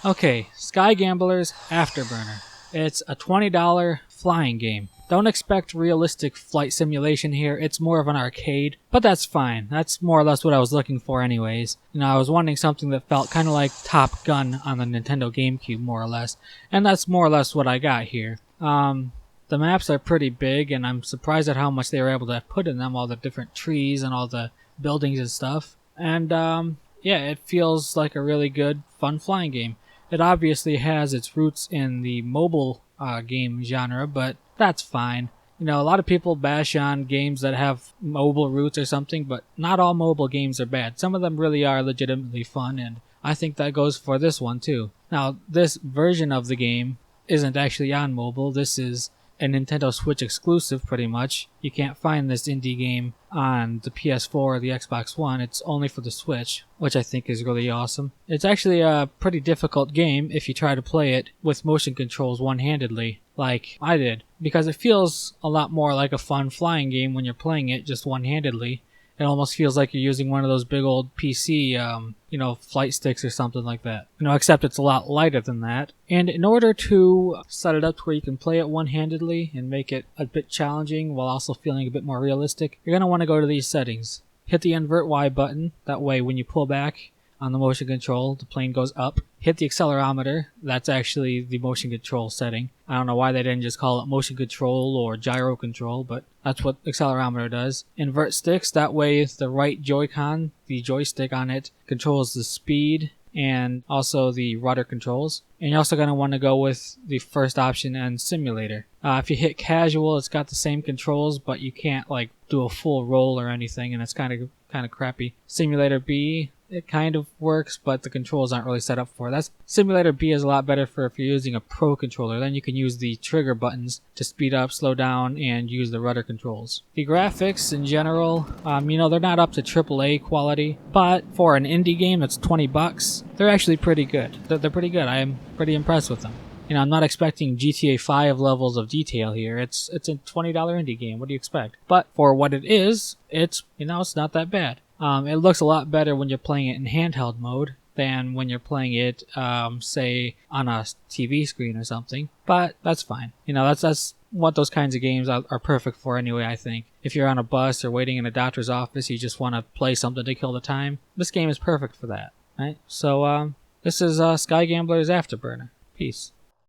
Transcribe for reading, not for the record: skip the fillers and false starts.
Okay, Sky Gamblers Afterburner. It's a $20 flying game. Don't expect realistic flight simulation here, it's more of an arcade, but that's fine. That's more or less what I was looking for anyways. I was wanting something that felt kind of like Top Gun on the Nintendo GameCube, more or less, and that's more or less what I got here. The maps are pretty big, and I'm surprised at how much they were able to put in them, all the different trees and all the buildings and stuff. And yeah, it feels like a really good, fun flying game. It obviously has its roots in the mobile game genre, but that's fine. A lot of people bash on games that have mobile roots or something, but not all mobile games are bad. Some of them really are legitimately fun, and I think that goes for this one too. Now, this version of the game isn't actually on mobile. This is a Nintendo Switch exclusive, pretty much. You can't find this indie game on the PS4 or the Xbox One. It's only for the Switch, which I think is really awesome. It's actually a pretty difficult game if you try to play it with motion controls one-handedly, like I did, because it feels a lot more like a fun flying game when you're playing it just one-handedly. It almost feels like you're using one of those big old PC, flight sticks or something like that. Except it's a lot lighter than that. And in order to set it up to where you can play it one-handedly and make it a bit challenging while also feeling a bit more realistic, you're going to want to go to these settings. Hit the invert Y button. That way when you pull back on the motion control, the plane goes up. Hit the accelerometer. That's actually the motion control setting. I don't know why they didn't just call it motion control or gyro control, but that's what accelerometer does. Invert sticks. That way the right Joy-Con, the joystick on it, controls the speed and also the rudder controls. And you're also going to want to go with the first option and simulator. If you hit casual, it's got the same controls, but you can't do a full roll or anything, and it's kind of crappy. Simulator B, it kind of works, but the controls aren't really set up for it. Simulator B is a lot better for if you're using a Pro controller. Then you can use the trigger buttons to speed up, slow down, and use the rudder controls. The graphics in general, they're not up to AAA quality, but for an indie game that's $20, they're actually pretty good. They're pretty good. I am pretty impressed with them. I'm not expecting GTA 5 levels of detail here. It's a $20 indie game. What do you expect? But for what it is, it's not that bad. It looks a lot better when you're playing it in handheld mode than when you're playing it, say, on a TV screen or something. But that's fine. That's what those kinds of games are perfect for anyway, I think. If you're on a bus or waiting in a doctor's office, you just want to play something to kill the time, this game is perfect for that, right? So, this is Sky Gamblers Afterburner. Peace.